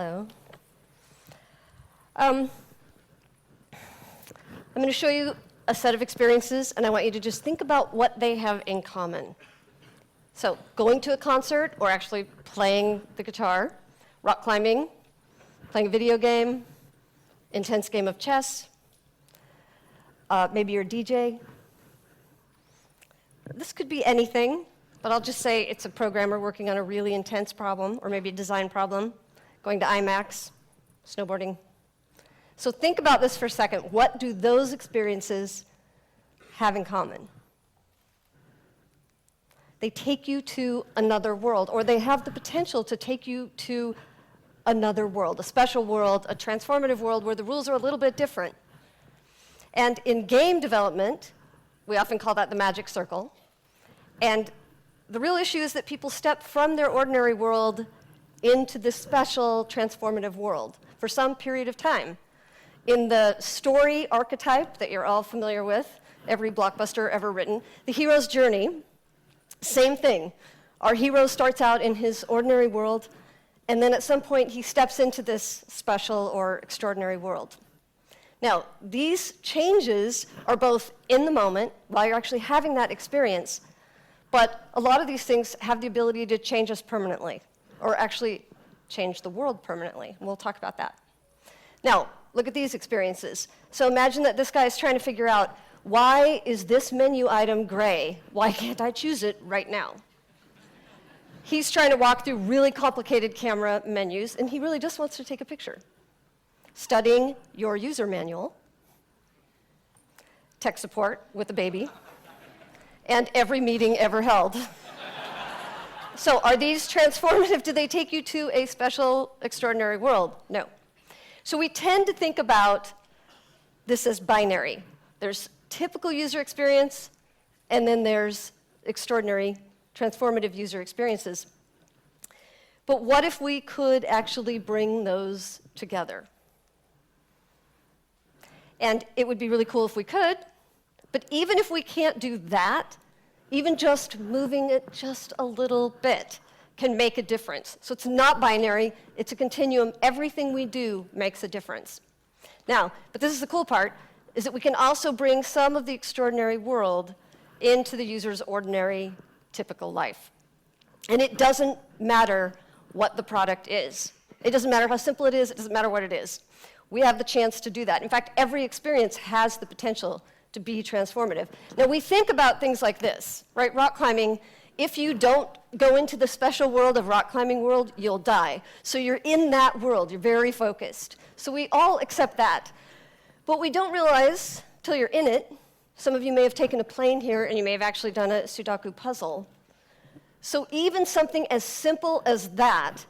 Hello. I'm going to show you a set of experiences, and I want you to just think about what they have in common. So, going to a concert, or actually playing the guitar, rock climbing, playing a video game, intense game of chess, maybe you're a DJ. This could be anything, but I'll just say it's a programmer working on a really intense problem, or maybe a design problem, going to IMAX, snowboarding. So think about this for a second. What do those experiences have in common? They take you to another world, or they have the potential to take you to another world, a special world, a transformative world where the rules are a little bit different. And in game development, we often call that the magic circle. And the real issue is that people step from their ordinary world into this special transformative world for some period of time. In the story archetype that you're all familiar with, every blockbuster ever written, the hero's journey, same thing. Our hero starts out in his ordinary world, and then at some point he steps into this special or extraordinary world. Now, these changes are both in the moment, while you're actually having that experience, but a lot of these things have the ability to change us permanently, or actually change the world permanently. And we'll talk about that. Now, look at these experiences. So imagine that this guy is trying to figure out, why is this menu item gray? Why can't I choose it right now? He's trying to walk through really complicated camera menus, and he really just wants to take a picture. Studying your user manual, tech support with a baby, and every meeting ever held. So are these transformative? Do they take you to a special, extraordinary world? No. So we tend to think about this as binary. There's typical user experience, and then there's extraordinary, transformative user experiences. But what if we could actually bring those together? And it would be really cool if we could, but even if we can't do that, even just moving it just a little bit can make a difference. So it's not binary, it's a continuum. Everything we do makes a difference. Now, but this is the cool part, is that we can also bring some of the extraordinary world into the user's ordinary, typical life. And it doesn't matter what the product is. It doesn't matter how simple it is, it doesn't matter what it is. We have the chance to do that. In fact, every experience has the potential to be transformative. Now, we think about things like this, right? Rock climbing, if you don't go into the special world of rock climbing world, you'll die. So you're in that world, you're very focused. So we all accept that. But we don't realize, till you're in it, some of you may have taken a plane here and you may have actually done a Sudoku puzzle. So even something as simple as that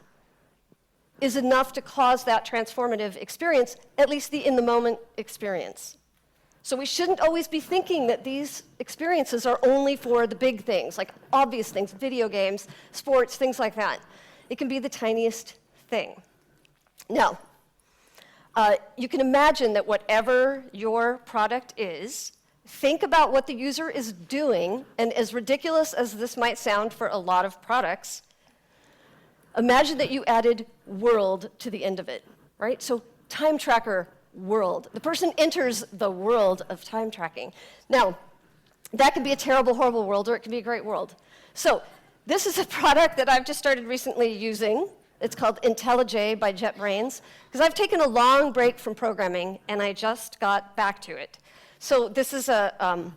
is enough to cause that transformative experience, at least the in-the-moment experience. So we shouldn't always be thinking that these experiences are only for the big things, like obvious things, video games, sports, things like that. It can be the tiniest thing. Now, you can imagine that whatever your product is, think about what the user is doing, and as ridiculous as this might sound for a lot of products, imagine that you added world to the end of it, right? So time tracker, world. The person enters the world of time tracking. Now, that can be a terrible, horrible world, or it can be a great world. So this is a product that I've just started recently using. It's called IntelliJ by JetBrains, because I've taken a long break from programming, and I just got back to it. So this is an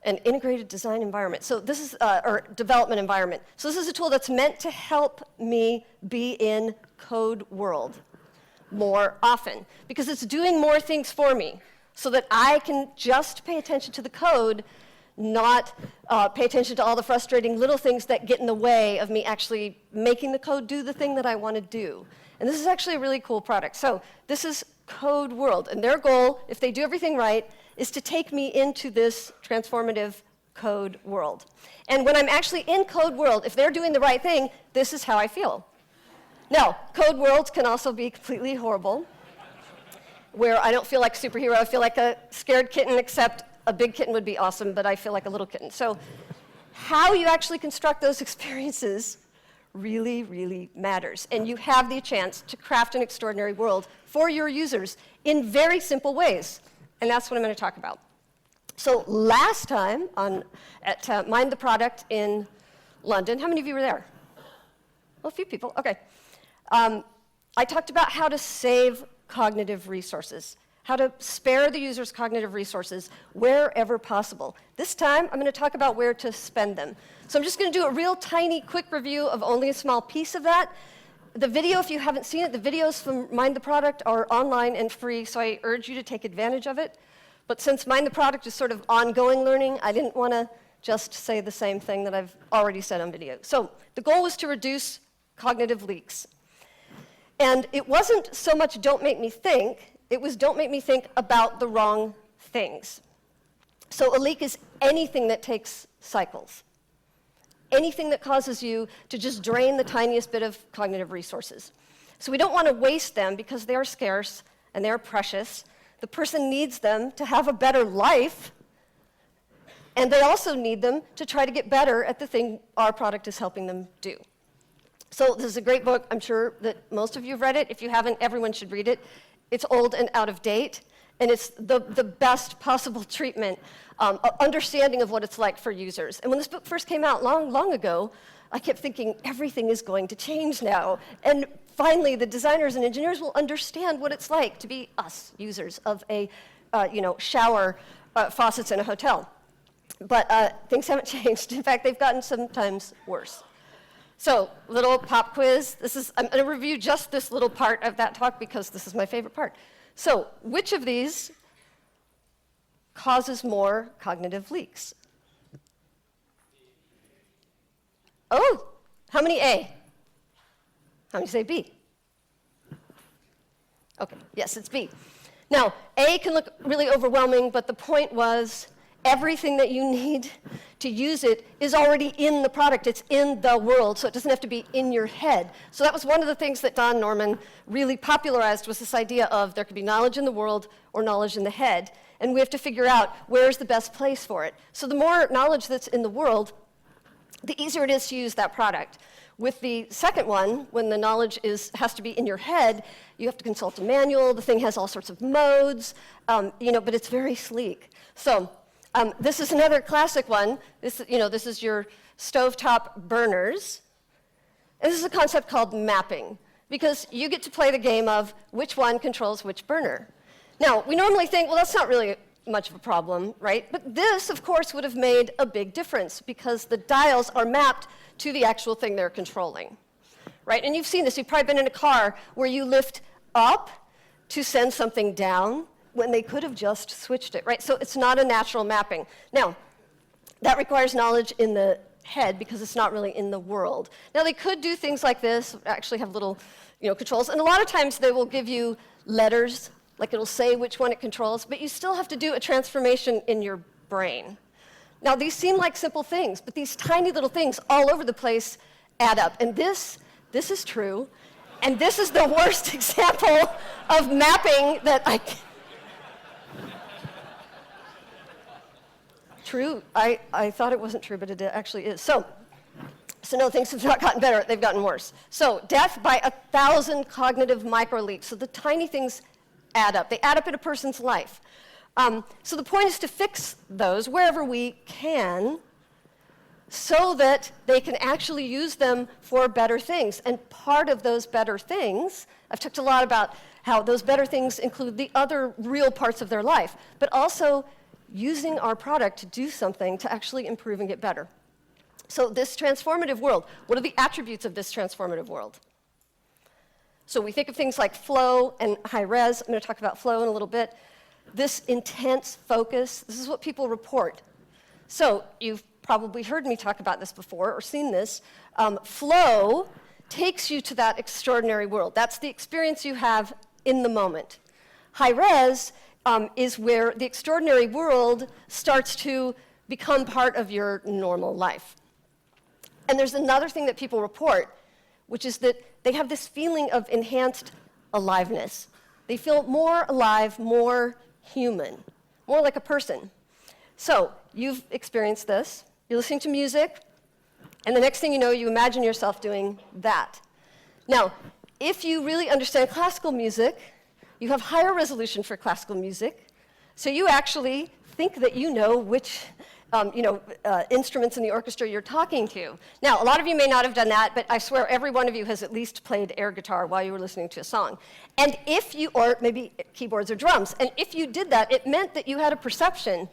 integrated design environment. So this is, or development environment. So this is a tool that's meant to help me be in code world more often, because it's doing more things for me, so that I can just pay attention to the code, not pay attention to all the frustrating little things that get in the way of me actually making the code do the thing that I want to do. And this is actually a really cool product. So this is Code World, and their goal, if they do everything right, is to take me into this transformative code world. And when I'm actually in code world, if they're doing the right thing, this is how I feel. Now, code worlds can also be completely horrible, where I don't feel like a superhero, I feel like a scared kitten, except a big kitten would be awesome, but I feel like a little kitten. So how you actually construct those experiences really, really matters. And you have the chance to craft an extraordinary world for your users in very simple ways. And that's what I'm going to talk about. So last time at Mind the Product in London, how many of you were there? Well, a few people, okay. I talked about how to save cognitive resources, how to spare the user's cognitive resources wherever possible. This time, I'm going to talk about where to spend them. So I'm just going to do a real tiny, quick review of only a small piece of that. The video, if you haven't seen it, the videos from Mind the Product are online and free, so I urge you to take advantage of it. But since Mind the Product is sort of ongoing learning, I didn't want to just say the same thing that I've already said on video. So the goal was to reduce cognitive leaks. And it wasn't so much don't make me think, it was don't make me think about the wrong things. So a leak is anything that takes cycles. Anything that causes you to just drain the tiniest bit of cognitive resources. So we don't want to waste them because they are scarce and they are precious. The person needs them to have a better life, and they also need them to try to get better at the thing our product is helping them do. So this is a great book. I'm sure that most of you have read it. If you haven't, everyone should read it. It's old and out of date, and it's the best possible treatment, understanding of what it's like for users. And when this book first came out long ago, I kept thinking, everything is going to change now. And finally, the designers and engineers will understand what it's like to be us, users of a shower faucets in a hotel. But things haven't changed. In fact, they've gotten sometimes worse. So, little pop quiz. I'm going to review just this little part of that talk because this is my favorite part. So, which of these causes more cognitive leaks? Oh, how many A? How many say B? Okay, yes, it's B. Now, A can look really overwhelming, but the point was everything that you need to use it is already in the product. It's in the world, so it doesn't have to be in your head. So that was one of the things that Don Norman really popularized, was this idea of there could be knowledge in the world or knowledge in the head, and we have to figure out where's the best place for it. So the more knowledge that's in the world, the easier it is to use that product. With the second one, when the knowledge has to be in your head, you have to consult a manual. The thing has all sorts of modes, but it's very sleek. So this is another classic one. This is your stovetop burners. And this is a concept called mapping, because you get to play the game of which one controls which burner. Now, we normally think, well, that's not really much of a problem, right? But this, of course, would have made a big difference because the dials are mapped to the actual thing they're controlling, right? And you've seen this. You've probably been in a car where you lift up to send something down when they could have just switched it, right? So it's not a natural mapping. Now, that requires knowledge in the head because it's not really in the world. Now, they could do things like this, actually have little controls, and a lot of times they will give you letters, like it'll say which one it controls, but you still have to do a transformation in your brain. Now, these seem like simple things, but these tiny little things all over the place add up. And this is true, and this is the worst example of mapping that I can. True, I thought it wasn't true, but it actually is. So no, things have not gotten better, they've gotten worse. So death by 1,000 cognitive microleaks. So the tiny things add up. They add up in a person's life. So the point is to fix those wherever we can so that they can actually use them for better things. And part of those better things, I've talked a lot about how those better things include the other real parts of their life, but also using our product to do something to actually improve and get better. So this transformative world, what are the attributes of this transformative world? So we think of things like flow and high res. I'm going to talk about flow in a little bit. This intense focus, this is what people report. So you've probably heard me talk about this before or seen this. Flow takes you to that extraordinary world. That's the experience you have in the moment. High res is where the extraordinary world starts to become part of your normal life. And there's another thing that people report, which is that they have this feeling of enhanced aliveness. They feel more alive, more human, more like a person. So you've experienced this. You're listening to music, And the next thing you know, you imagine yourself doing that. Now, if you really understand classical music, you have higher resolution for classical music, so you actually think that you know which instruments in the orchestra you're talking to. Now, a lot of you may not have done that, but I swear every one of you has at least played air guitar while you were listening to a song. And if you, or maybe keyboards or drums, and if you did that, it meant that you had a perception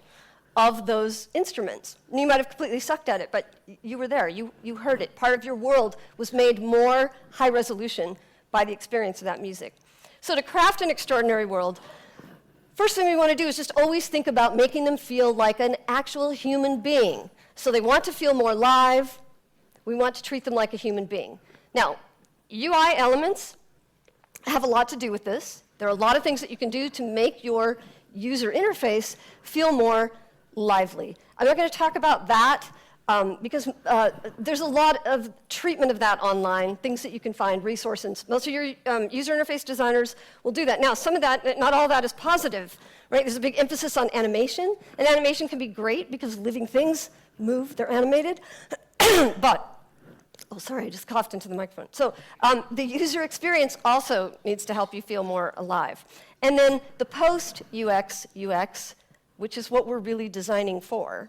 of those instruments. And you might have completely sucked at it, but you were there, you heard it. Part of your world was made more high resolution by the experience of that music. So to craft an extraordinary world, first thing we want to do is just always think about making them feel like an actual human being. So they want to feel more live. We want to treat them like a human being. Now, UI elements have a lot to do with this. There are a lot of things that you can do to make your user interface feel more lively. I'm not going to talk about that because there's a lot of treatment of that online, things that you can find, resources. Most of your user interface designers will do that. Now, some of that, not all of that is positive, right? There's a big emphasis on animation, and animation can be great because living things move, they're animated. But, oh, sorry, I just coughed into the microphone. So the user experience also needs to help you feel more alive. And then the post-UX, UX, which is what we're really designing for.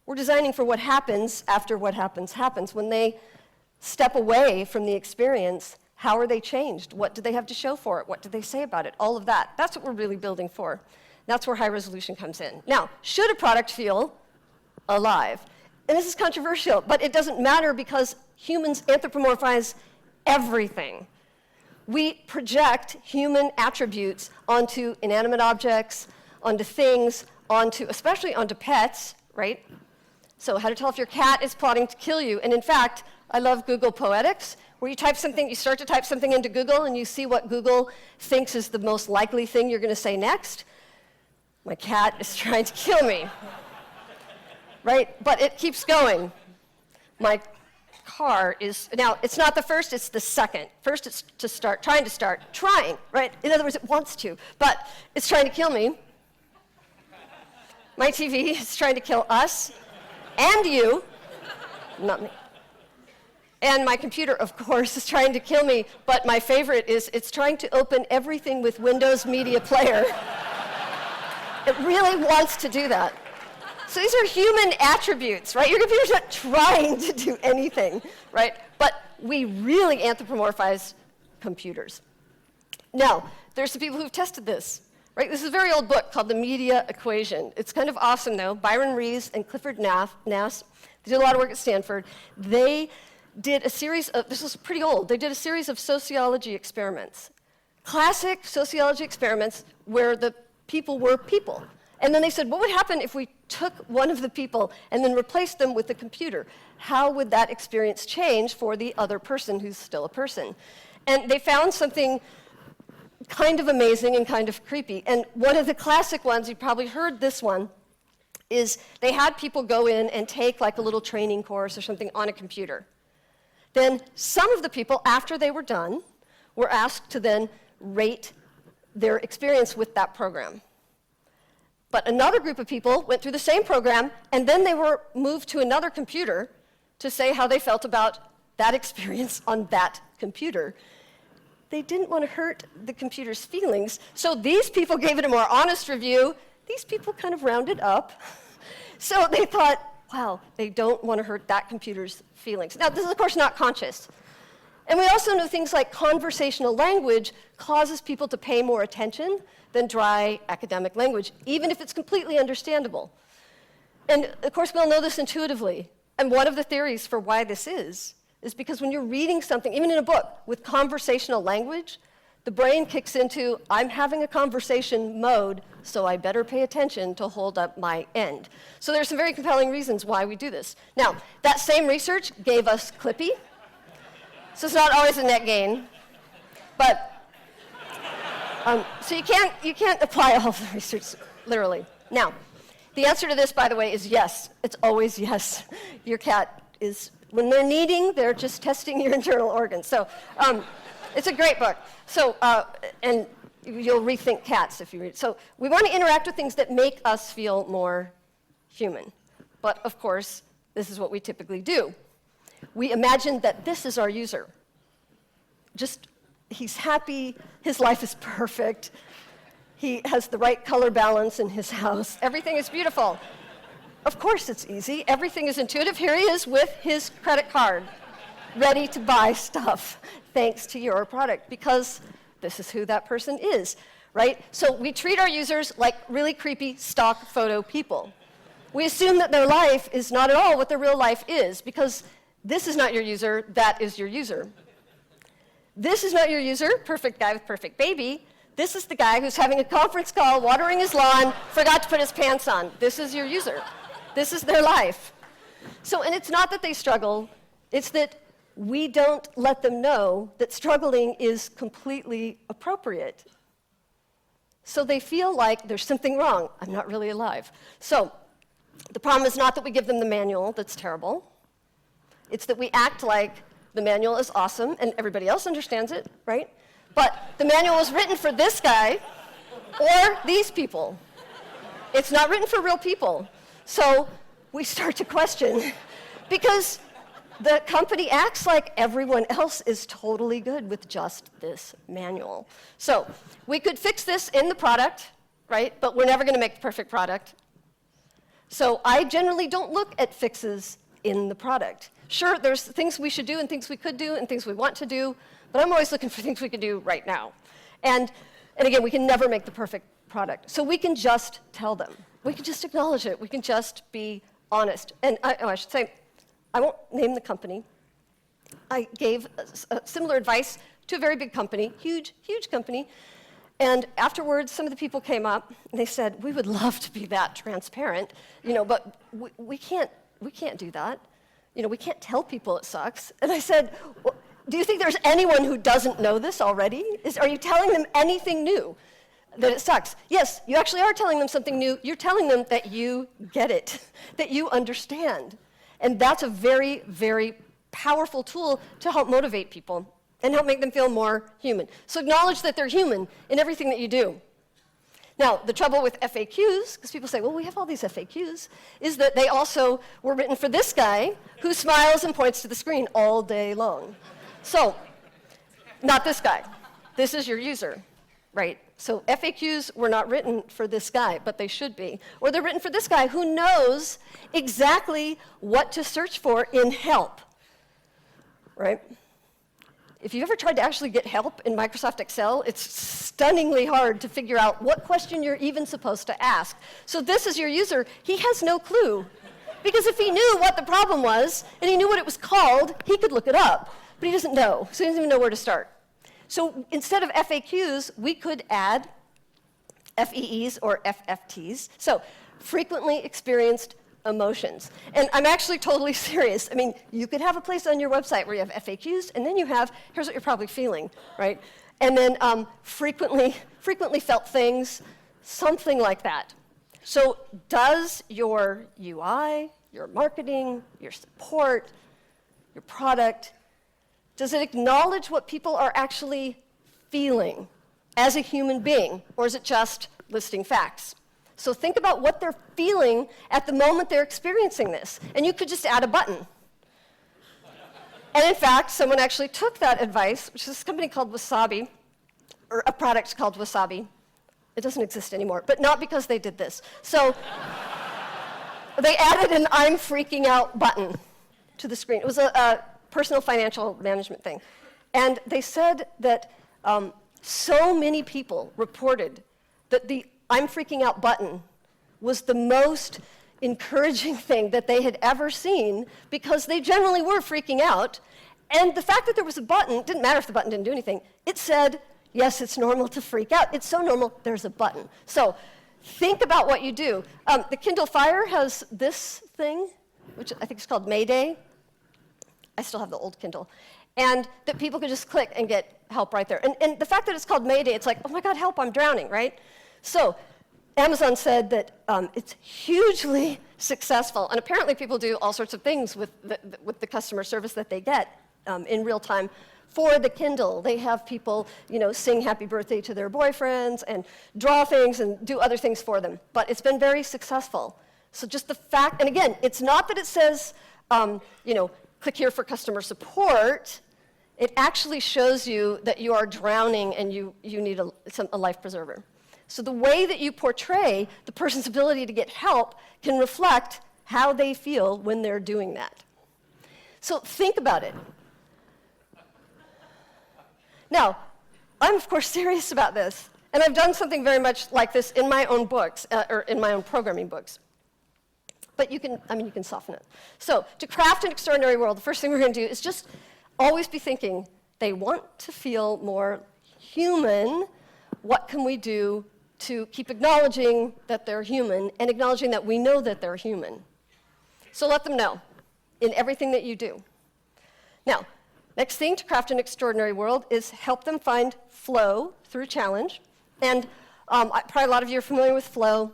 We're designing for what happens after what happens happens. When they step away from the experience, how are they changed? What do they have to show for it? What do they say about it? All of that. That's what we're really building for. That's where high resolution comes in. Now, should a product feel alive? And this is controversial, but it doesn't matter because humans anthropomorphize everything. We project human attributes onto inanimate objects, onto things, especially onto pets, right? So how to tell if your cat is plotting to kill you. And in fact, I love Google Poetics, where you start to type something into Google and you see what Google thinks is the most likely thing you're going to say next. My cat is trying to kill me. Right? But it keeps going. My car is, now it's not the first, it's the second. First it's trying, right? In other words, it wants to, but it's trying to kill me. My TV is trying to kill us and you, not me. And my computer, of course, is trying to kill me, but my favorite is it's trying to open everything with Windows Media Player. It really wants to do that. So these are human attributes, right? Your computer's not trying to do anything, right? But we really anthropomorphize computers. Now, there's some people who've tested this. Right? This is a very old book called The Media Equation. It's kind of awesome, though. Byron Reeves and Clifford Nass, they did a lot of work at Stanford. They did a series of, this is pretty old, they did a series of sociology experiments. Classic sociology experiments where the people were people. And then they said, what would happen if we took one of the people and then replaced them with a computer? How would that experience change for the other person who's still a person? And they found something kind of amazing and kind of creepy. And one of the classic ones, you probably heard this one, is they had people go in and take like a little training course or something on a computer. Then some of the people, after they were done, were asked to then rate their experience with that program. But another group of people went through the same program, and then they were moved to another computer to say how they felt about that experience on that computer. They didn't want to hurt the computer's feelings, so these people gave it a more honest review. These people kind of rounded up. So they thought, wow, they don't want to hurt that computer's feelings. Now, this is, of course, not conscious. And we also know things like conversational language causes people to pay more attention than dry academic language, even if it's completely understandable. And, of course, we all know this intuitively. And one of the theories for why this is because when you're reading something, even in a book, with conversational language, the brain kicks into, I'm having a conversation mode, so I better pay attention to hold up my end. So there's some very compelling reasons why we do this. Now, that same research gave us Clippy. So it's not always a net gain. But, so you can't apply all the research literally. Now, the answer to this, by the way, is yes. It's always yes. Your cat is, when they're kneading, they're just testing your internal organs. So it's a great book. So, and you'll rethink cats if you read it. So we want to interact with things that make us feel more human. But of course, this is what we typically do. we imagine that this is our user. He's happy, his life is perfect, he has the right color balance in his house, everything is beautiful. Of course it's easy, everything is intuitive. Here he is with his credit card, ready to buy stuff, thanks to your product, because this is who that person is, right? So we treat our users like really creepy stock photo people. We assume that their life is not at all what their real life is, because this is not your user, that is your user. This is not your user, perfect guy with perfect baby. This is the guy who's having a conference call, watering his lawn, forgot to put his pants on. This is your user. This is their life. So, and it's not that they struggle, it's that we don't let them know that struggling is completely appropriate. So they feel like there's something wrong. I'm not really alive. So the problem is not that we give them the manual, that's terrible. It's that we act like the manual is awesome and everybody else understands it, right? But the manual was written for this guy or these people. It's not written for real people. So we start to question, because the company acts like everyone else is totally good with just this manual. So we could fix this in the product, right? But we're never going to make the perfect product. So I generally don't look at fixes in the product. Sure, there's things we should do and things we could do and things we want to do, but I'm always looking for things we can do right now. And again, we can never make the perfect product. So we can just tell them. We can just acknowledge it. We can just be honest. And I should say, I won't name the company. I gave similar advice to a very big company, huge, huge company. And afterwards, some of the people came up and they said, we would love to be that transparent, but we can't do that. We can't tell people it sucks. And I said, well, do you think there's anyone who doesn't know this already? Are you telling them anything new, that it sucks? Yes, you actually are telling them something new. You're telling them that you get it, that you understand. And that's a very, very powerful tool to help motivate people and help make them feel more human. So acknowledge that they're human in everything that you do. Now, the trouble with FAQs, because people say, well, we have all these FAQs, is that they also were written for this guy who smiles and points to the screen all day long. So, not this guy. This is your user, right? So FAQs were not written for this guy, but they should be. Or they're written for this guy who knows exactly what to search for in help, right? If you've ever tried to actually get help in Microsoft Excel, it's stunningly hard to figure out what question you're even supposed to ask. So this is your user. He has no clue. Because if he knew what the problem was, and he knew what it was called, he could look it up. But he doesn't know, so he doesn't even know where to start. So instead of FAQs, we could add FEEs or FFTs. So frequently experienced emotions. And I'm actually totally serious. I mean, you could have a place on your website where you have FAQs, and then you have, here's what you're probably feeling, right? And then frequently felt things, something like that. So does your UI, your marketing, your support, your product, does it acknowledge what people are actually feeling as a human being, or is it just listing facts? So think about what they're feeling at the moment they're experiencing this. And you could just add a button. And in fact, someone actually took that advice, which is this company called Wasabi, or a product called Wasabi. It doesn't exist anymore, but not because they did this. So they added an I'm freaking out button to the screen. It was a personal financial management thing. And they said that so many people reported that the I'm freaking out button was the most encouraging thing that they had ever seen, because they generally were freaking out. And the fact that there was a button, didn't matter if the button didn't do anything. It said, yes, it's normal to freak out. It's so normal, there's a button. So think about what you do. The Kindle Fire has this thing, which I think is called Mayday. I still have the old Kindle. And that people could just click and get help right there. And the fact that it's called Mayday, it's like, oh my God, help, I'm drowning, right? So Amazon said that it's hugely successful. And apparently people do all sorts of things with the customer service that they get in real time. For the Kindle, they have people, sing happy birthday to their boyfriends and draw things and do other things for them. But it's been very successful. So just the fact, and again, it's not that it says, click here for customer support, it actually shows you that you are drowning and you need a life preserver. So the way that you portray the person's ability to get help can reflect how they feel when they're doing that. So think about it. Now, I'm of course serious about this, and I've done something very much like this in my own books, or in my own programming books. But you can soften it. So to craft an extraordinary world, the first thing we're going to do is just always be thinking, they want to feel more human. What can we do to keep acknowledging that they're human and acknowledging that we know that they're human? So let them know in everything that you do. Now, next thing to craft an extraordinary world is help them find flow through challenge. And probably a lot of you are familiar with flow.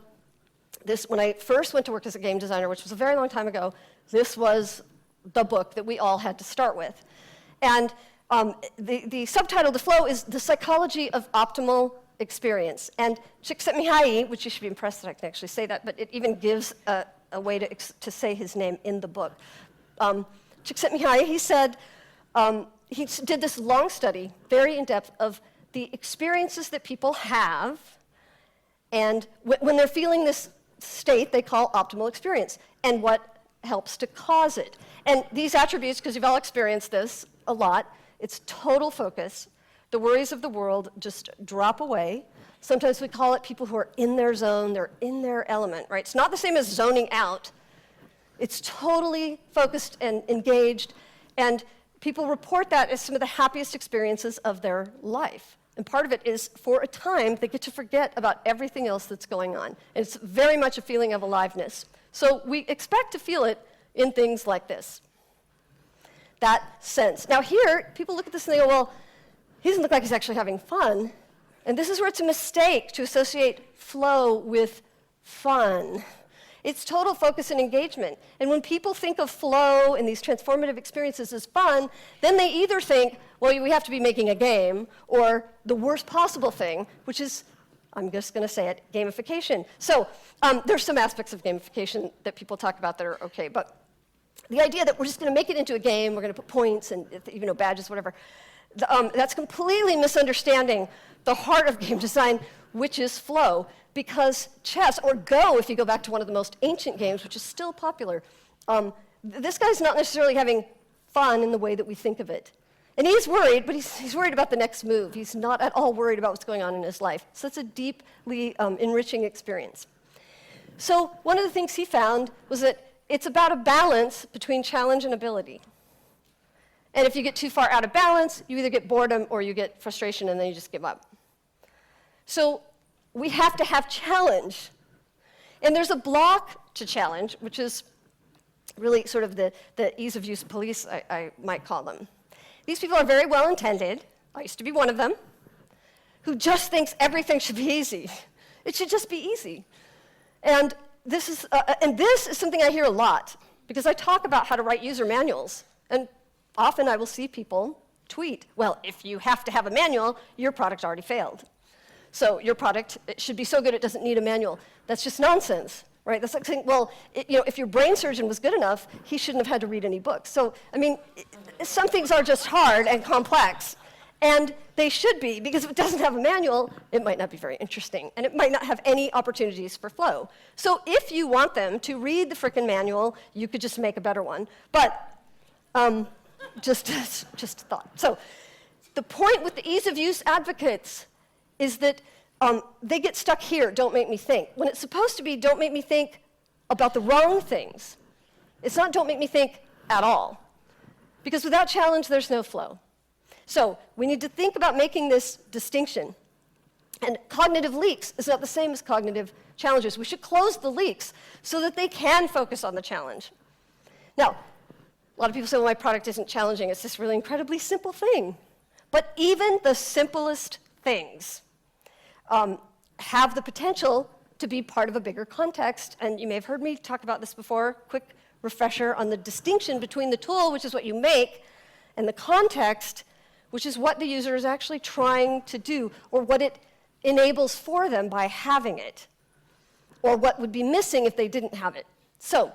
When I first went to work as a game designer, which was a very long time ago, this was the book that we all had to start with. And the subtitle to flow is The Psychology of Optimal Experience. And Csikszentmihalyi, which you should be impressed that I can actually say that, but it even gives a way to say his name in the book. Csikszentmihalyi, he said, he did this long study, very in-depth, of the experiences that people have, and when they're feeling this state they call optimal experience, and what helps to cause it. And these attributes, because you've all experienced this a lot, it's total focus. The worries of the world just drop away. Sometimes we call it people who are in their zone, they're in their element, right? It's not the same as zoning out. It's totally focused and engaged, and people report that as some of the happiest experiences of their life. And part of it is, for a time, they get to forget about everything else that's going on. And it's very much a feeling of aliveness. So we expect to feel it in things like this. That sense. Now here, people look at this and they go, well, he doesn't look like he's actually having fun. And this is where it's a mistake to associate flow with fun. It's total focus and engagement. And when people think of flow and these transformative experiences as fun, then they either think, well, we have to be making a game, or the worst possible thing, which is, I'm just going to say it, gamification. So there's some aspects of gamification that people talk about that are okay, but the idea that we're just going to make it into a game, we're going to put points and badges, whatever, that's completely misunderstanding the heart of game design, which is flow. Because chess, or Go, if you go back to one of the most ancient games, which is still popular, this guy's not necessarily having fun in the way that we think of it. And he's worried, but he's worried about the next move. He's not at all worried about what's going on in his life. So it's a deeply enriching experience. So one of the things he found was that it's about a balance between challenge and ability. And if you get too far out of balance, you either get boredom or you get frustration, and then you just give up. So we have to have challenge. And there's a block to challenge, which is really sort of the ease of use police, I might call them. These people are very well-intended. I used to be one of them, who just thinks everything should be easy. It should just be easy. And this is something I hear a lot, because I talk about how to write user manuals. And often I will see people tweet, well, if you have to have a manual, your product already failed. So your product, it should be so good it doesn't need a manual. That's just nonsense, right? That's like saying, well, if your brain surgeon was good enough, he shouldn't have had to read any books. So, some things are just hard and complex, and they should be, because if it doesn't have a manual, it might not be very interesting, and it might not have any opportunities for flow. So if you want them to read the frickin' manual, you could just make a better one. But just a thought. So the point with the ease of use advocates is that they get stuck here, don't make me think. When it's supposed to be, don't make me think about the wrong things. It's not don't make me think at all. Because without challenge, there's no flow. So we need to think about making this distinction. And cognitive leaks is not the same as cognitive challenges. We should close the leaks so that they can focus on the challenge. Now, a lot of people say, well, my product isn't challenging. It's this really incredibly simple thing. But even the simplest things have the potential to be part of a bigger context. And you may have heard me talk about this before. Quick refresher on the distinction between the tool, which is what you make, and the context, which is what the user is actually trying to do, or what it enables for them by having it, or what would be missing if they didn't have it. So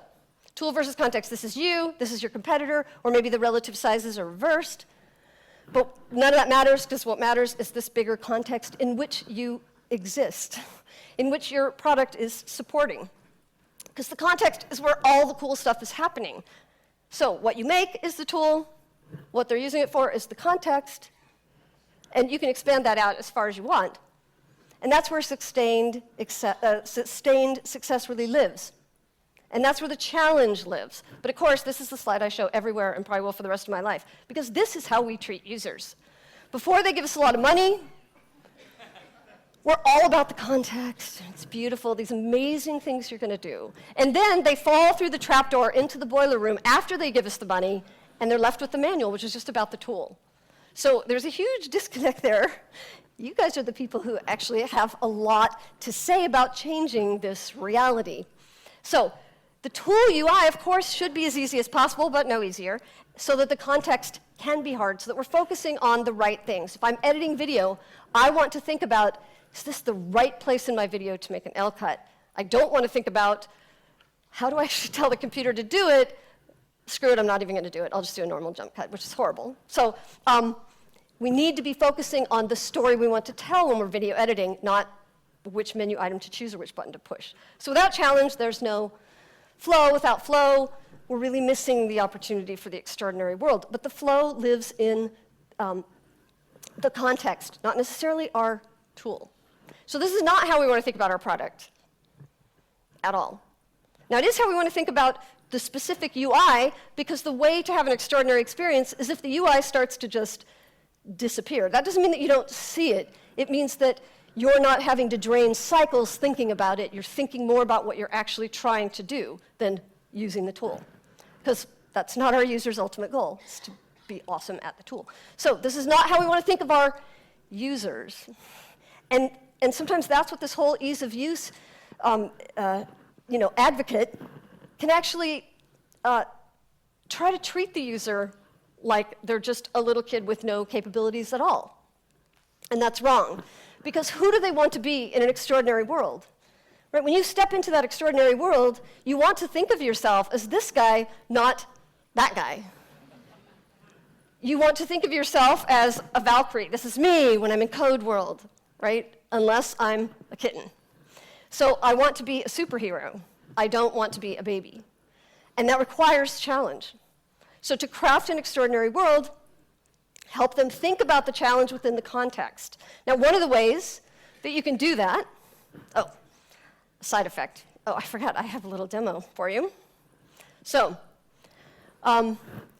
Tool versus context. This is you, this is your competitor, or maybe the relative sizes are reversed. But none of that matters, because what matters is this bigger context in which you exist, in which your product is supporting. Because the context is where all the cool stuff is happening. So what you make is the tool, what they're using it for is the context, and you can expand that out as far as you want. And that's where sustained success really lives. And that's where the challenge lives. But of course, this is the slide I show everywhere and probably will for the rest of my life, because this is how we treat users. Before they give us a lot of money, we're all about the context. It's beautiful, these amazing things you're going to do. And then they fall through the trapdoor into the boiler room after they give us the money, and they're left with the manual, which is just about the tool. So there's a huge disconnect there. You guys are the people who actually have a lot to say about changing this reality. So the tool UI, of course, should be as easy as possible, but no easier, so that the context can be hard, so that we're focusing on the right things. If I'm editing video, I want to think about, is this the right place in my video to make an L cut? I don't want to think about, how do I actually tell the computer to do it? Screw it, I'm not even going to do it. I'll just do a normal jump cut, which is horrible. So we need to be focusing on the story we want to tell when we're video editing, not which menu item to choose or which button to push. So without challenge, there's no flow. Without flow, we're really missing the opportunity for the extraordinary world. But the flow lives in the context, not necessarily our tool. So this is not how we want to think about our product at all. Now, it is how we want to think about the specific UI, because the way to have an extraordinary experience is if the UI starts to just disappear. That doesn't mean that you don't see it. It means that you're not having to drain cycles thinking about it. You're thinking more about what you're actually trying to do than using the tool. Because that's not our user's ultimate goal, is to be awesome at the tool. So this is not how we want to think of our users. And sometimes that's what this whole ease of use advocate can actually try to treat the user like they're just a little kid with no capabilities at all. And that's wrong. Because who do they want to be in an extraordinary world? Right? When you step into that extraordinary world, you want to think of yourself as this guy, not that guy. You want to think of yourself as a Valkyrie. This is me when I'm in code world, right? Unless I'm a kitten. So I want to be a superhero. I don't want to be a baby. And that requires challenge. So to craft an extraordinary world, help them think about the challenge within the context. Now, one of the ways that you can do that, a side effect. Oh, I forgot, I have a little demo for you. So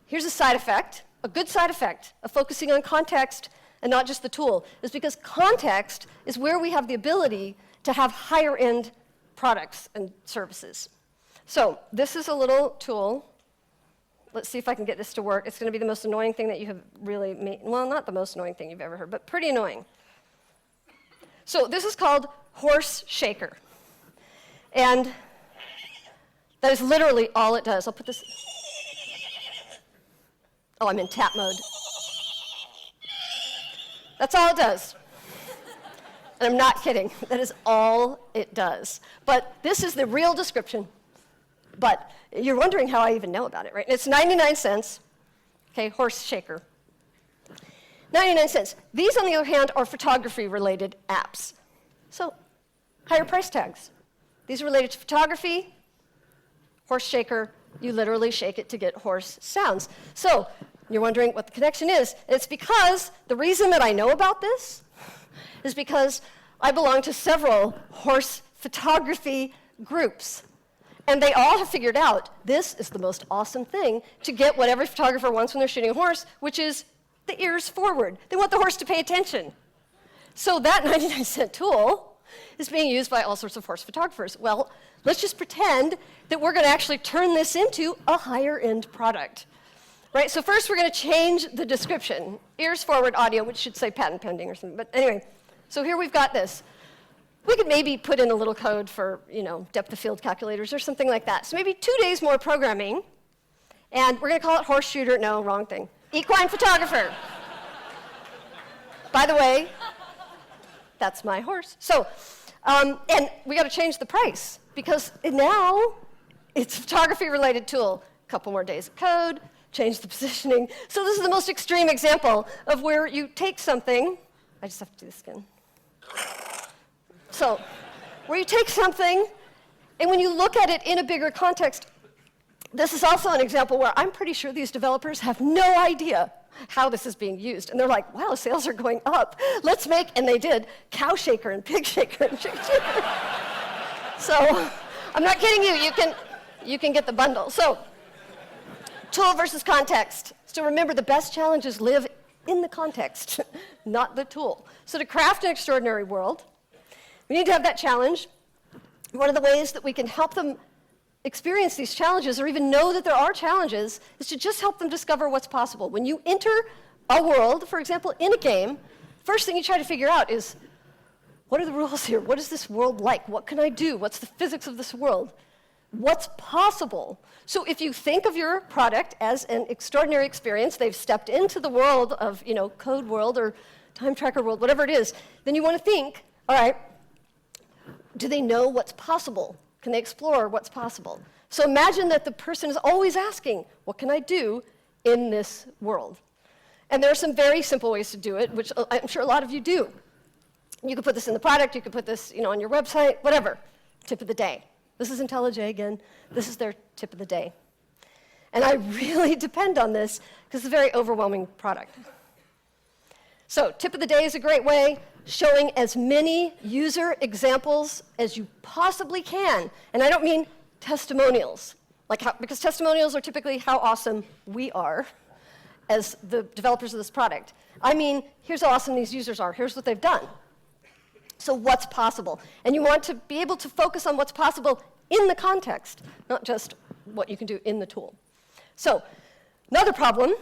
here's a side effect, a good side effect of focusing on context and not just the tool, is because context is where we have the ability to have higher end products and services. So this is a little tool. Let's see if I can get this to work. It's going to be the most annoying thing that you have really made. Well, not the most annoying thing you've ever heard, but pretty annoying. So this is called Horse Shaker. And that is literally all it does. I'll put this. Oh, I'm in tap mode. That's all it does. And I'm not kidding. That is all it does. But this is the real description. But you're wondering how I even know about it, right? It's 99 cents. Okay, Horse Shaker. 99 cents. These, on the other hand, are photography-related apps. So, higher price tags. These are related to photography. Horse Shaker, you literally shake it to get horse sounds. So, you're wondering what the connection is. It's because the reason that I know about this is because I belong to several horse photography groups. And they all have figured out this is the most awesome thing to get what every photographer wants when they're shooting a horse, which is the ears forward. They want the horse to pay attention. So that 99-cent tool is being used by all sorts of horse photographers. Well, let's just pretend that we're going to actually turn this into a higher-end product. Right? So first we're going to change the description. Ears forward audio, which should say patent pending or something. But anyway, so here we've got this. We could maybe put in a little code for, depth of field calculators or something like that. So maybe 2 days more programming, and we're going to call it horse shooter. No, wrong thing. Equine photographer. By the way, that's my horse. So, and we got to change the price, because now it's a photography-related tool. A couple more days of code, change the positioning. So this is the most extreme example of where you take something. I just have to do this again. So, where you take something, and when you look at it in a bigger context, this is also an example where I'm pretty sure these developers have no idea how this is being used. And they're like, wow, sales are going up. Let's make, and they did, cow shaker and pig shaker and chicken shaker. So, I'm not kidding you. You can get the bundle. So, tool versus context. So remember, the best challenges live in the context, not the tool. So to craft an extraordinary world, we need to have that challenge. One of the ways that we can help them experience these challenges or even know that there are challenges is to just help them discover what's possible. When you enter a world, for example, in a game, first thing you try to figure out is, what are the rules here? What is this world like? What can I do? What's the physics of this world? What's possible? So if you think of your product as an extraordinary experience, they've stepped into the world of, code world or time tracker world, whatever it is, then you want to think, all right, do they know what's possible? Can they explore what's possible? So imagine that the person is always asking, what can I do in this world? And there are some very simple ways to do it, which I'm sure a lot of you do. You could put this in the product, you could put this on your website, whatever. Tip of the day. This is IntelliJ again. This is their tip of the day. And I really depend on this because it's a very overwhelming product. So tip of the day is a great way, showing as many user examples as you possibly can. And I don't mean testimonials, because testimonials are typically how awesome we are as the developers of this product. I mean, here's how awesome these users are. Here's what they've done. So what's possible? And you want to be able to focus on what's possible in the context, not just what you can do in the tool. So another problem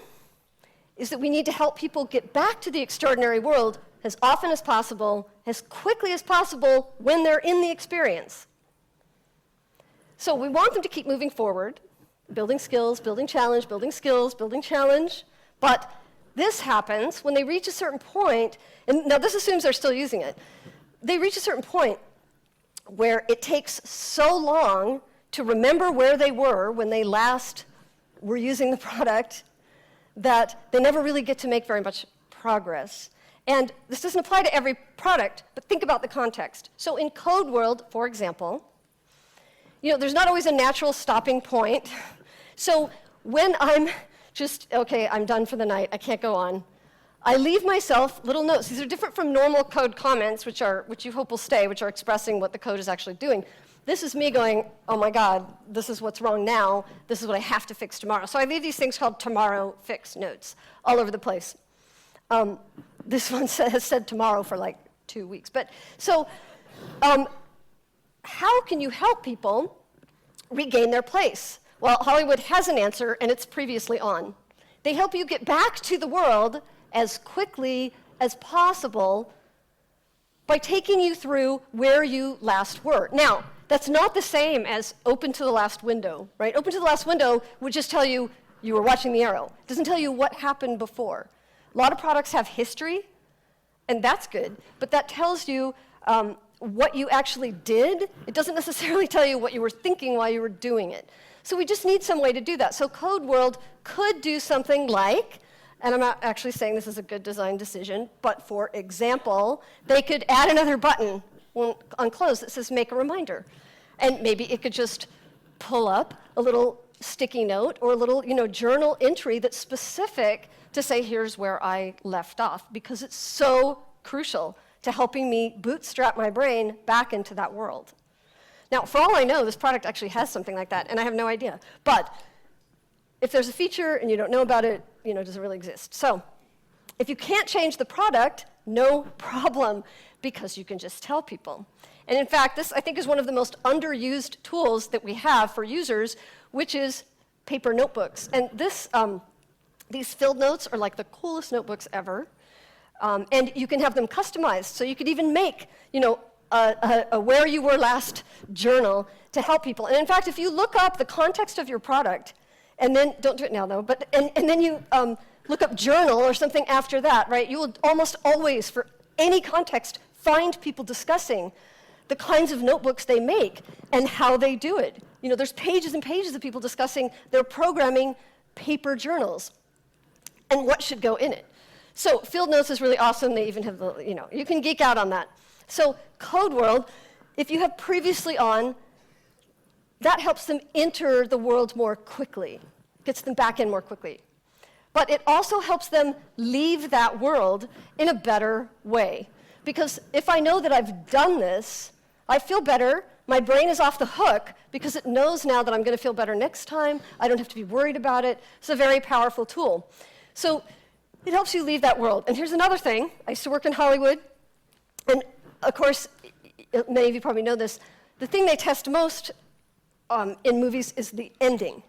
is that we need to help people get back to the extraordinary world as often as possible, as quickly as possible when they're in the experience. So we want them to keep moving forward, building skills, building challenge, building skills, building challenge, but this happens when they reach a certain point, and now this assumes they're still using it. They reach a certain point where it takes so long to remember where they were when they last were using the product that they never really get to make very much progress. And this doesn't apply to every product, but think about the context. So in code world, for example, there's not always a natural stopping point. So when I'm just, okay, I'm done for the night, I can't go on, I leave myself little notes. These are different from normal code comments, which you hope will stay, which are expressing what the code is actually doing. This is me going, oh my God, this is what's wrong now. This is what I have to fix tomorrow. So I leave these things called tomorrow fix notes all over the place. This one has said tomorrow for like 2 weeks. But so how can you help people regain their place? Well, Hollywood has an answer, and it's previously on. They help you get back to the world as quickly as possible by taking you through where you last were. Now, that's not the same as open to the last window, right? Open to the last window would just tell you you were watching the arrow. It doesn't tell you what happened before. A lot of products have history, and that's good, but that tells you what you actually did. It doesn't necessarily tell you what you were thinking while you were doing it. So we just need some way to do that. So Code World could do something like, and I'm not actually saying this is a good design decision, but for example, they could add another button on close that says make a reminder. And maybe it could just pull up a little sticky note or a little journal entry that's specific to say here's where I left off, because it's so crucial to helping me bootstrap my brain back into that world. Now, for all I know, this product actually has something like that, and I have no idea. But if there's a feature and you don't know about it, does it really exist? So if you can't change the product, no problem, because you can just tell people. And in fact, this, I think, is one of the most underused tools that we have for users, which is paper notebooks. And these filled notes are like the coolest notebooks ever. And you can have them customized. So you could even make, a where you were last journal to help people. And in fact, if you look up the context of your product, and then, don't do it now though, but, and then you look up journal or something after that, right? You will almost always, for any context, find people discussing the kinds of notebooks they make and how they do it. there's pages and pages of people discussing their programming paper journals and what should go in it. So Field Notes is really awesome. They even have the, you can geek out on that. So Code World, if you have previously on, that helps them enter the world more quickly, gets them back in more quickly. But it also helps them leave that world in a better way. Because if I know that I've done this, I feel better. My brain is off the hook because it knows now that I'm going to feel better next time. I don't have to be worried about it. It's a very powerful tool. So it helps you leave that world. And here's another thing. I used to work in Hollywood. And of course, many of you probably know this. The thing they test most in movies is the ending.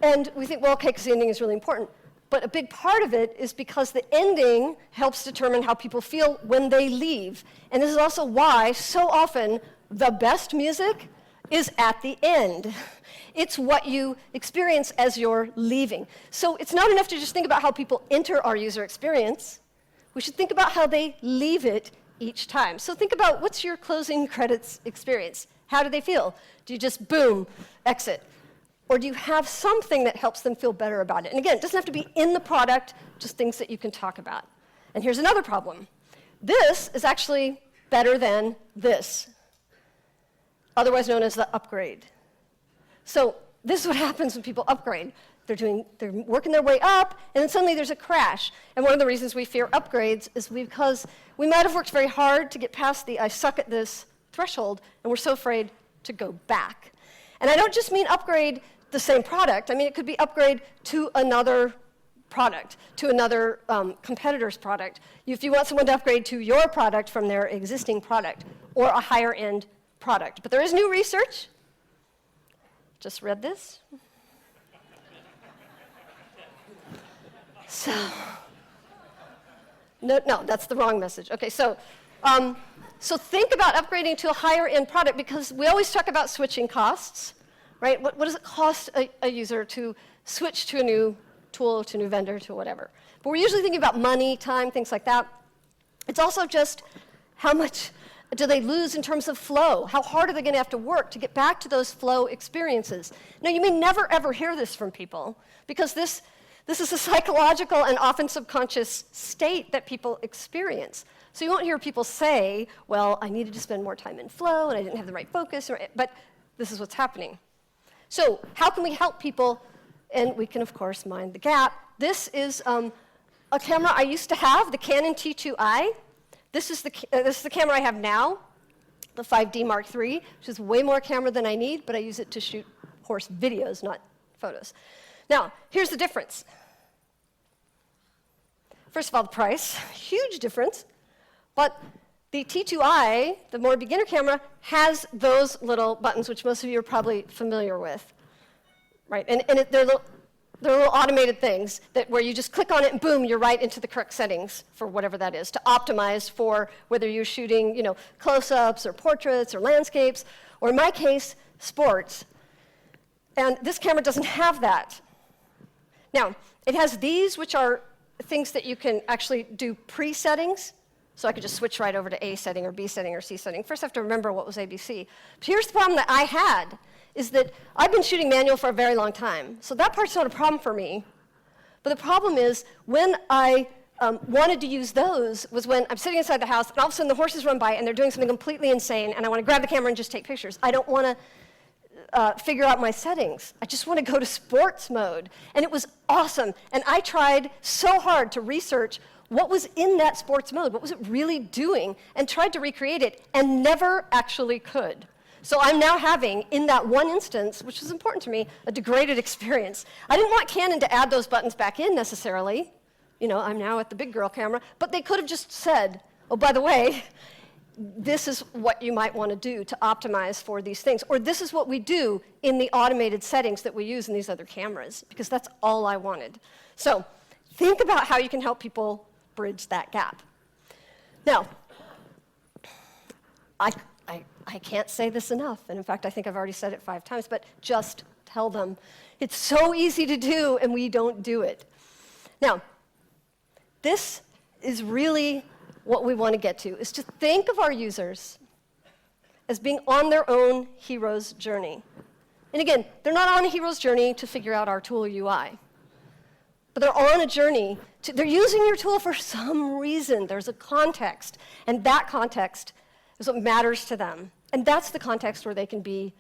And we think, well, okay, because the ending is really important. But a big part of it is because the ending helps determine how people feel when they leave. And this is also why, so often, the best music is at the end. It's what you experience as you're leaving. So it's not enough to just think about how people enter our user experience. We should think about how they leave it each time. So think about, what's your closing credits experience? How do they feel? Do you just, boom, exit? Or do you have something that helps them feel better about it? And again, it doesn't have to be in the product, just things that you can talk about. And here's another problem. This is actually better than this, otherwise known as the upgrade. So this is what happens when people upgrade. They're working their way up, and then suddenly there's a crash. And one of the reasons we fear upgrades is because we might have worked very hard to get past the I suck at this threshold, and we're so afraid to go back. And I don't just mean upgrade the same product. I mean, it could be upgrade to another product, to another competitor's product. If you want someone to upgrade to your product from their existing product, or a higher end product. But there is new research. Just read this. So, no, that's the wrong message. Okay, so think about upgrading to a higher end product, because we always talk about switching costs, right? What does it cost a user to switch to a new tool, to a new vendor, to whatever? But we're usually thinking about money, time, things like that. It's also just how much do they lose in terms of flow? How hard are they going to have to work to get back to those flow experiences? Now, you may never, ever hear this from people, because this is a psychological and often subconscious state that people experience. So you won't hear people say, well, I needed to spend more time in flow, and I didn't have the right focus, but this is what's happening. So how can we help people? And we can, of course, mind the gap. This is a camera I used to have, the Canon T2i. This is the camera I have now, the 5D Mark III, which is way more camera than I need, but I use it to shoot horse videos, not photos. Now, here's the difference. First of all, the price, huge difference. But the T2i, the more beginner camera, has those little buttons, which most of you are probably familiar with, right? And they're little automated things where you just click on it and boom, you're right into the correct settings for whatever that is, to optimize for whether you're shooting, close-ups or portraits or landscapes, or in my case, sports. And this camera doesn't have that. Now, it has these, which are things that you can actually do pre-settings. So I could just switch right over to A setting or B setting or C setting. First I have to remember what was ABC. But here's the problem that I had, is that I've been shooting manual for a very long time. So that part's not a problem for me. But the problem is, when I wanted to use those was when I'm sitting inside the house, and all of a sudden the horses run by, and they're doing something completely insane, and I want to grab the camera and just take pictures. I don't want to figure out my settings. I just want to go to sports mode. And it was awesome. And I tried so hard to research what was in that sports mode, what was it really doing, and tried to recreate it, and never actually could. So I'm now having, in that one instance, which was important to me, a degraded experience. I didn't want Canon to add those buttons back in necessarily. I'm now at the big girl camera, but they could have just said, oh, by the way, this is what you might want to do to optimize for these things. Or this is what we do in the automated settings that we use in these other cameras, because that's all I wanted. So think about how you can help people bridge that gap. Now, I can't say this enough, and in fact, I think I've already said it 5 times, but just tell them. It's so easy to do, and we don't do it. Now, this is really what we want to get to, is to think of our users as being on their own hero's journey. And again, they're not on a hero's journey to figure out our tool UI. But they're on a journey. They're using your tool for some reason. There's a context. And that context is what matters to them. And that's the context where they can be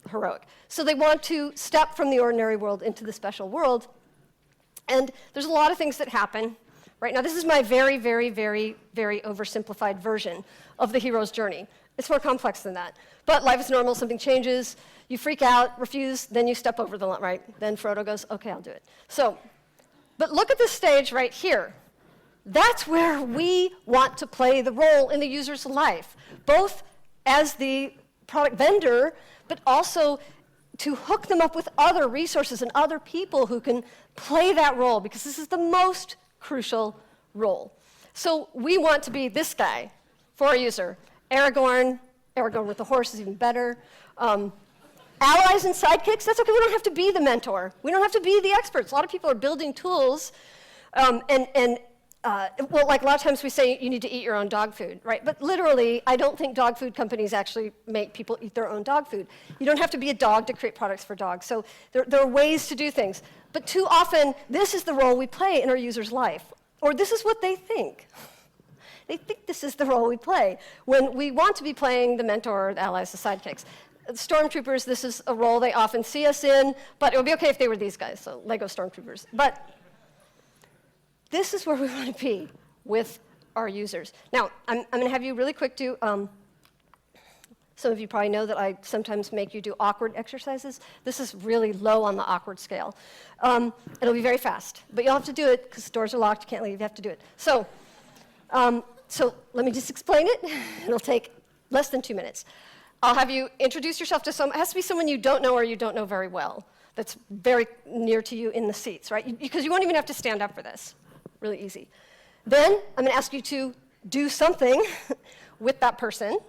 heroic. So they want to step from the ordinary world into the special world. And there's a lot of things that happen. Right now, this is my very, very, very, very oversimplified version of the hero's journey. It's more complex than that. But life is normal, something changes, you freak out, refuse, then you step over the line, right? Then Frodo goes, okay, I'll do it. So, but look at this stage right here. That's where we want to play the role in the user's life, both as the product vendor, but also to hook them up with other resources and other people who can play that role, because this is the most crucial role. So we want to be this guy for our user. Aragorn with the horse is even better. Allies and sidekicks, that's okay. We don't have to be the mentor. We don't have to be the experts. A lot of people are building tools, well, like a lot of times we say you need to eat your own dog food, right? But literally, I don't think dog food companies actually make people eat their own dog food. You don't have to be a dog to create products for dogs. So there are ways to do things. But too often, this is the role we play in our user's life, or this is what they think. They think this is the role we play when we want to be playing the mentor, the allies, the sidekicks. Stormtroopers, this is a role they often see us in, but it would be okay if they were these guys, so Lego Stormtroopers. But this is where we want to be with our users. Now, I'm going to have you really quick do, some of you probably know that I sometimes make you do awkward exercises. This is really low on the awkward scale. It'll be very fast, but you'll have to do it because doors are locked, you can't leave, you have to do it. So let me just explain it. It'll take less than 2 minutes. I'll have you introduce yourself to someone. It has to be someone you don't know or you don't know very well, that's very near to you in the seats, right? Because you won't even have to stand up for this. Really easy. Then I'm going to ask you to do something with that person,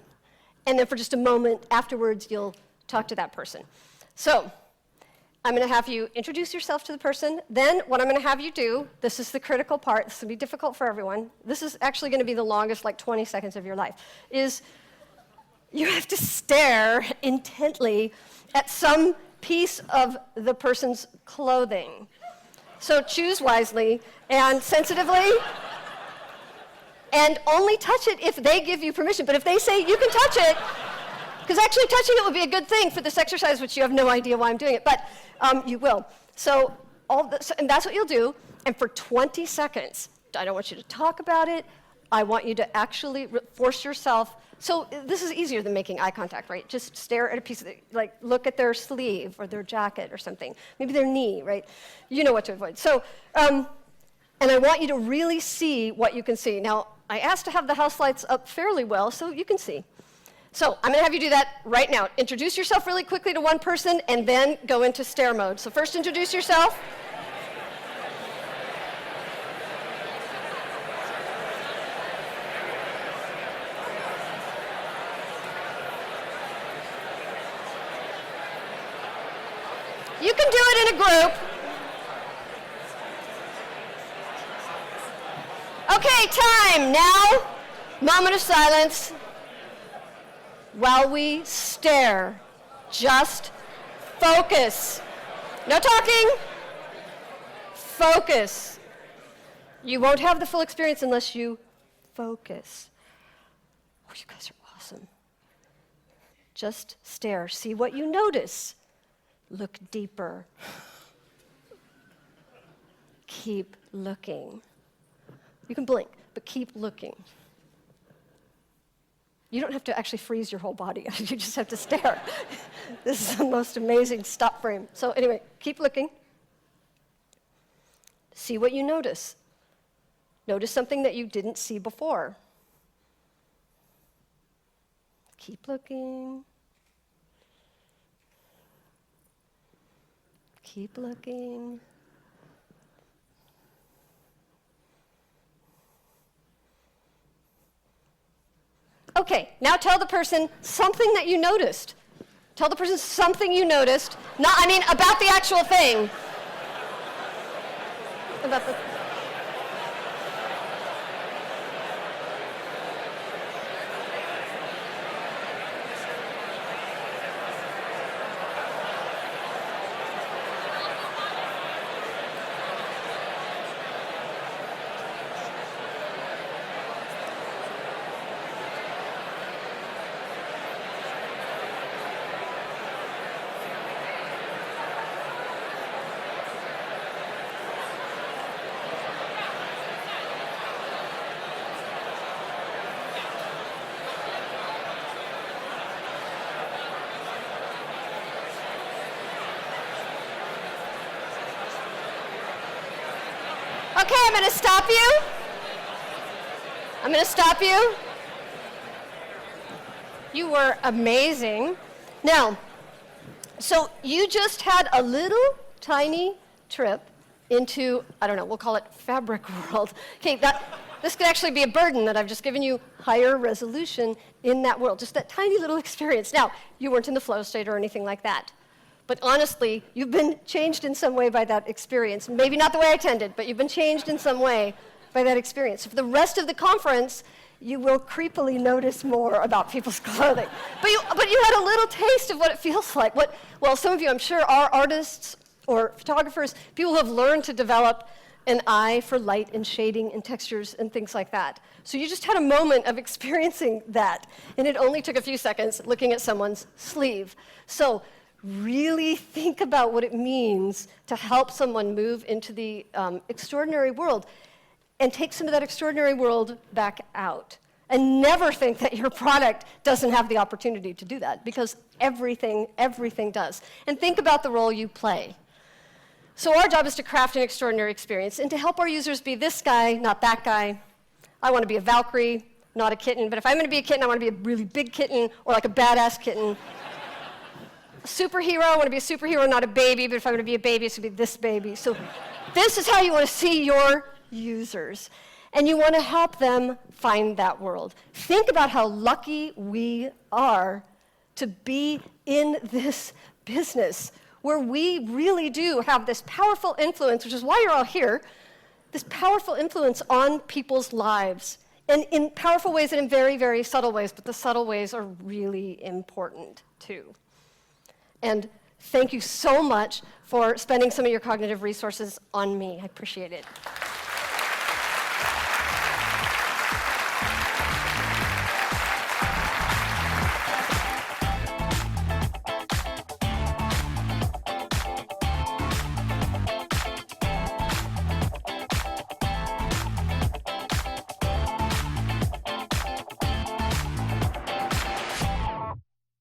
and then for just a moment afterwards, you'll talk to that person. So I'm going to have you introduce yourself to the person. Then what I'm going to have you do, this is the critical part, this will be difficult for everyone. This is actually going to be the longest, like 20 seconds of your life, is you have to stare intently at some piece of the person's clothing. So choose wisely and sensitively, and only touch it if they give you permission. But if they say you can touch it, because actually touching it would be a good thing for this exercise, which you have no idea why I'm doing it, but you will. So and that's what you'll do. And for 20 seconds, I don't want you to talk about it. I want you to actually force yourself. So this is easier than making eye contact, right? Just stare at a piece of like look at their sleeve or their jacket or something. Maybe their knee, right? You know what to avoid. So, and I want you to really see what you can see. Now, I asked to have the house lights up fairly well so you can see. So I'm going to have you do that right now. Introduce yourself really quickly to one person and then go into stare mode. So first introduce yourself. You can do it in a group. Okay, time. Now, moment of silence while we stare. Just focus. No talking. Focus. You won't have the full experience unless you focus. Oh, you guys are awesome. Just stare. See what you notice. Look deeper. Keep looking. You can blink, but keep looking. You don't have to actually freeze your whole body. You just have to stare. This is the most amazing stop frame. So anyway, keep looking. See what you notice. Notice something that you didn't see before. Keep looking. Keep looking. Okay, now tell the person something that you noticed. Tell the person something you noticed. Not, I mean, about the actual thing. About the... Okay, I'm going to stop you. I'm going to stop you. You were amazing. Now, so you just had a little tiny trip into, I don't know, we'll call it fabric world. Okay, this could actually be a burden that I've just given you higher resolution in that world, just that tiny little experience. Now, you weren't in the flow state or anything like that. But honestly, you've been changed in some way by that experience. Maybe not the way I intended, but you've been changed in some way by that experience. For the rest of the conference, you will creepily notice more about people's clothing. But you had a little taste of what it feels like. Well, some of you, I'm sure, are artists or photographers, people who have learned to develop an eye for light and shading and textures and things like that. So you just had a moment of experiencing that, and it only took a few seconds looking at someone's sleeve. So really think about what it means to help someone move into the extraordinary world and take some of that extraordinary world back out. And never think that your product doesn't have the opportunity to do that, because everything does. And think about the role you play. So our job is to craft an extraordinary experience and to help our users be this guy, not that guy. I want to be a Valkyrie, not a kitten. But if I'm going to be a kitten, I want to be a really big kitten or like a badass kitten. A superhero, I want to be a superhero, not a baby. But if I'm going to be a baby, it's going to be this baby. So this is how you want to see your users. And you want to help them find that world. Think about how lucky we are to be in this business, where we really do have this powerful influence, which is why you're all here, this powerful influence on people's lives, and in powerful ways and in very, very subtle ways, but the subtle ways are really important too. And thank you so much for spending some of your cognitive resources on me. I appreciate it.